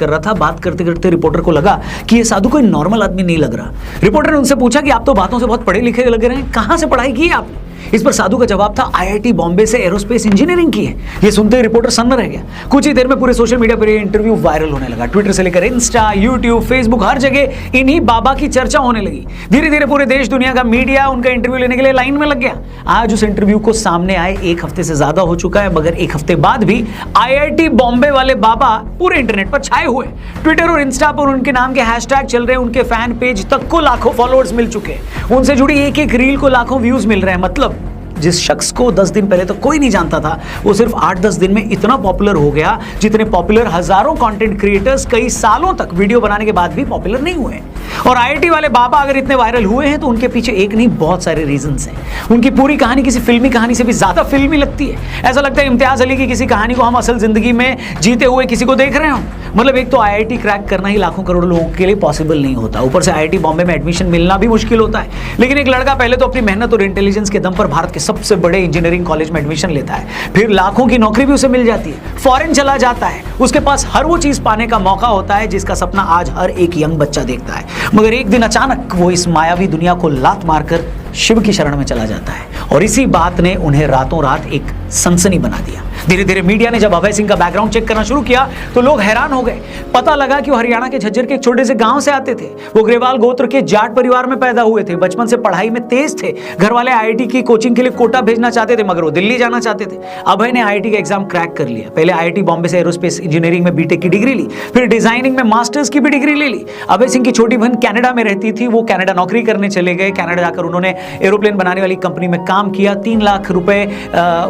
कर रहा था। बात करते करते रिपोर्टर को लगा कि ये साधु कोई नॉर्मल आदमी नहीं लग रहा। रिपोर्टर ने उनसे पूछा कि आप तो बातों से बहुत पढ़े लिखे लग रहे हैं, कहां से पढ़ाई की है आपने? इस पर साधु का जवाब था आईआईटी बॉम्बे से एरोस्पेस इंजीनियरिंग की है। ये सुनते ही रिपोर्टर सन्न रह गया। कुछ ही देर में पूरे सोशल मीडिया पर ये इंटरव्यू वायरल होने लगा। ट्विटर से लेकर इंस्टा, यूट्यूब, फेसबुक, हर जगह इन्हीं बाबा की चर्चा होने लगी। धीरे धीरे पूरे देश दुनिया का मीडिया उनका इंटरव्यू लेने के लिए लाइन में लग गया। आज उस इंटरव्यू को सामने आए 1 हफ्ते से ज्यादा हो चुका है, मगर 1 हफ्ते बाद भी आईआईटी बॉम्बे वाले बाबा पूरे इंटरनेट पर छाए हुए। ट्विटर और इंस्टा पर उनके नाम के हैशटैग चल रहे हैं। उनके फैन पेज तक को लाखों फॉलोअर्स मिल चुके हैं। उनसे जुड़ी एक एक रील को लाखों व्यूज मिल रहे हैं। मतलब जिस शख्स को 10 दिन पहले तो कोई नहीं जानता था, वो सिर्फ 8-10 दिन में इतना पॉपुलर हो गया जितने पॉपुलर हजारों कंटेंट क्रिएटर्स कई सालों तक वीडियो बनाने के बाद भी पॉपुलर नहीं हुए। और आईआईटी वाले बाबा अगर इतने वायरल हुए हैं तो उनके पीछे एक नहीं बहुत सारे रीजंस हैं। उनकी पूरी कहानी किसी फिल्मी कहानी से भी ज्यादा फिल्मी लगती है। ऐसा लगता है इम्तियाज अली की किसी कहानी को हम असल जिंदगी में जीते हुए किसी को देख रहे हो। मतलब एक तो आईआईटी क्रैक करना ही लाखों करोड़ों लोगों के लिए पॉसिबल नहीं होता, ऊपर से आईआईटी बॉम्बे में एडमिशन मिलना भी मुश्किल होता है। लेकिन एक लड़का पहले तो अपनी मेहनत और इंटेलिजेंस के दम पर भारत के सबसे बड़े इंजीनियरिंग कॉलेज में एडमिशन लेता है, फिर लाखों की नौकरी भी उसे मिल जाती है, फॉरेन चला जाता है, उसके पास हर वो चीज पाने का मौका होता है जिसका सपना आज हर एक यंग बच्चा देखता है। मगर एक दिन अचानक वो इस मायावी दुनिया को लात मारकर शिव की शरण में चला जाता है। और इसी बात ने उन्हें रातों रात एक सनसनी बना दिया। धीरे धीरे मीडिया ने जब अभय सिंह का बैकग्राउंड चेक करना शुरू किया तो लोग हैरान हो गए। पता लगा कि वो हरियाणा के झज्जर के एक छोटे से गांव से आते थे। वो ग्रेवाल गोत्र के जाट परिवार में पैदा हुए थे। बचपन से पढ़ाई में तेज थे। घर वाले आईआईटी की कोचिंग के लिए कोटा भेजना चाहते थे, मगर वो दिल्ली जाना चाहते थे। अभय ने आईआईटी का एग्जाम क्रैक कर लिया। पहले आईआईटी बॉम्बे से एरोस्पेस इंजीनियरिंग में बीटेक की डिग्री ली, फिर डिजाइनिंग में मास्टर्स की भी डिग्री ले ली। अभय सिंह की छोटी बहन कनाडा में रहती थी। वो कनाडा नौकरी करने चले गए। कनाडा जाकर उन्होंने एरोप्लेन बनाने वाली कंपनी में काम किया। 3 लाख रुपए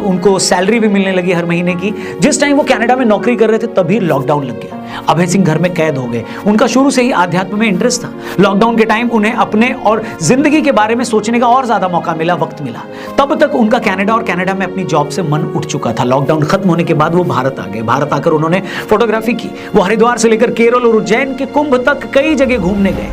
उनको सैलरी भी मिलने लगी हर महीने की। जिस टाइम वो कनाडा में नौकरी कर रहे थे तभी लॉकडाउन लग गया। अभय सिंह घर में कैद हो गए। उनका शुरू से ही आध्यात्म में इंटरेस्ट था। लॉकडाउन के टाइम उन्हें अपने और जिंदगी के बारे में सोचने का और ज्यादा मौका मिला, वक्त मिला। तब तक उनका कनाडा और कनाडा में अपनी जॉब से मन उठ चुका था। लॉकडाउन खत्म होने के बाद वो भारत आ गए। भारत आकर उन्होंने फोटोग्राफी की। वो हरिद्वार से लेकर केरल और उज्जैन के कुंभ तक कई जगह घूमने गए।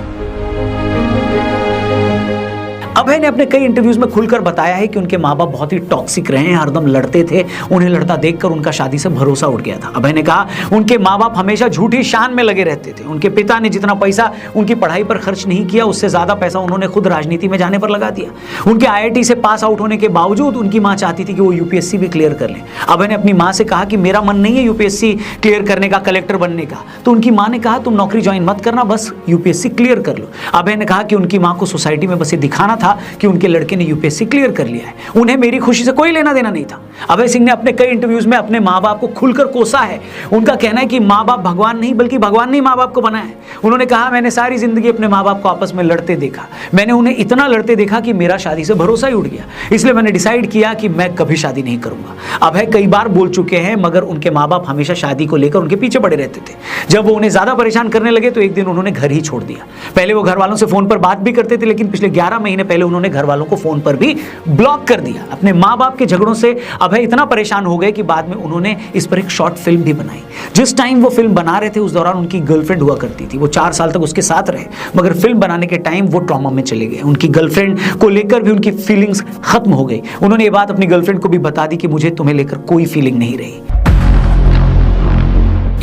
अभय ने अपने कई इंटरव्यूज में खुलकर बताया है कि उनके माँ बाप बहुत ही टॉक्सिक रहे हैं, हरदम लड़ते थे। उन्हें लड़ता देखकर उनका शादी से भरोसा उठ गया था। अभय ने कहा उनके माँ बाप हमेशा झूठी शान में लगे रहते थे। उनके पिता ने जितना पैसा उनकी पढ़ाई पर खर्च नहीं किया, उससे ज्यादा पैसा उन्होंने खुद राजनीति में जाने पर लगा दिया। उनके आईआईटी से पास आउट होने के बावजूद उनकी माँ चाहती थी कि वो यूपीएससी भी क्लियर कर ले। अभय ने अपनी माँ से कहा कि मेरा मन नहीं है यूपीएससी क्लियर करने का, कलेक्टर बनने का। तो उनकी माँ ने कहा तुम नौकरी ज्वाइन मत करना, बस यूपीएससी क्लियर कर लो। अभय ने कहा कि उनकी माँ को सोसाइटी में बस ये दिखाना था कि उनके लड़के ने यूपीएससी क्लियर कर लिया है। उन्हें मेरी खुशी से कोई लेना देना नहीं था। अभय सिंह ने अपने कई इंटरव्यूज में अपने माँ बाप को खुलकर कोसा है। उनका कहना है कि माँ बाप भगवान नहीं बल्कि भगवान ने माँ बाप को बनाया है। उन्होंने कहा मैंने सारी जिंदगी अपने माँ बाप को आपस में लड़ते देखा। मैंने उन्हें इतना लड़ते देखा कि मेरा शादी से भरोसा ही उठ गया। इसलिए मैंने डिसाइड किया कि मैं कभी शादी नहीं करूंगा। अभय कई बार बोल चुके हैं, मगर उनके माँ बाप हमेशा शादी को लेकर उनके पीछे पड़े रहते थे। जब वो उन्हें ज्यादा परेशान करने लगे तो एक दिन उन्होंने घर ही छोड़ दिया। पहले वो घर वालों से फोन पर बात भी करते थे, लेकिन पिछले 11 महीने पहले उन्होंने घर वालों को फोन पर भी ब्लॉक कर दिया। अपने माँ बाप के झगड़ों से अभय इतना परेशान हो गए कि बाद में उन्होंने इस पर एक शॉर्ट फिल्म भी बनाई। जिस टाइम वो फिल्म बना रहे थे उस दौरान उनकी गर्लफ्रेंड हुआ करती थी। वो 4 साल तक उसके साथ रहे, मगर फिल्म बनाने के टाइम वो ट्रॉमा में चले गए। उनकी गर्लफ्रेंड को लेकर भी उनकी फीलिंग्स खत्म हो गई। उन्होंने ये बात अपनी गर्लफ्रेंड को भी बता दी कि मुझे तुम्हें लेकर कोई फीलिंग नहीं रही।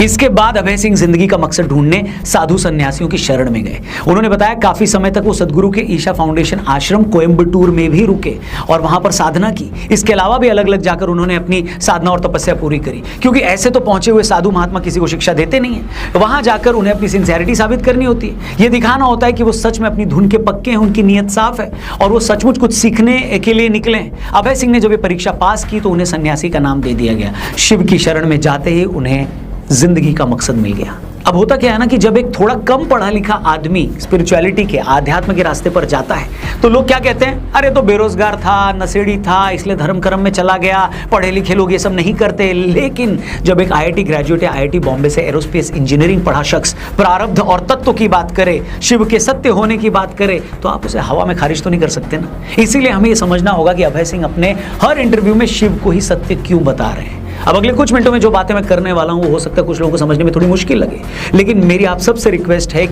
इसके बाद अभय सिंह जिंदगी का मकसद ढूंढने साधु सन्यासियों की शरण में गए। उन्होंने बताया काफी समय तक वो सदगुरु के ईशा फाउंडेशन आश्रम कोयम्बटूर में भी रुके और वहां पर साधना की। इसके अलावा भी अलग अलग जाकर उन्होंने अपनी साधना और तपस्या पूरी करी, क्योंकि ऐसे तो पहुंचे हुए साधु महात्मा किसी को शिक्षा देते नहीं है। वहां जाकर उन्हें अपनी सिंसियरिटी साबित करनी होती है। ये दिखाना होता है कि वो सच में अपनी धुन के पक्के हैं, उनकी नीयत साफ है और वो सचमुच कुछ सीखने के लिए निकले हैं। अभय सिंह ने जब ये परीक्षा पास की तो उन्हें सन्यासी का नाम दे दिया गया। शिव की शरण में जाते ही उन्हें जिंदगी का मकसद मिल गया। अब होता क्या है ना कि जब एक थोड़ा कम पढ़ा लिखा आदमी स्पिरिचुअलिटी के, आध्यात्म के रास्ते पर जाता है तो लोग क्या कहते हैं, अरे तो बेरोजगार था, नशेड़ी था, इसलिए धर्म कर्म में चला गया, पढ़े लिखे लोग ये सब नहीं करते। लेकिन जब एक आईआईटी ग्रेजुएट या आईआईटी बॉम्बे से एरोस्पेस इंजीनियरिंग पढ़ा शख्स प्रारब्ध और तत्व की बात करे, शिव के सत्य होने की बात करे, तो आप उसे हवा में खारिज तो नहीं कर सकते ना। इसीलिए हमें ये समझना होगा कि अभय सिंह अपने हर इंटरव्यू में शिव को ही सत्य क्यों बता रहे हैं। अब अगले कुछ मिनटों में जो बातें मैं करने वाला हूं वो हो सकता है कुछ लोगों को समझने में थोड़ी मुश्किल लगे, लेकिन मेरी आप सबसे रिक्वेस्ट है कि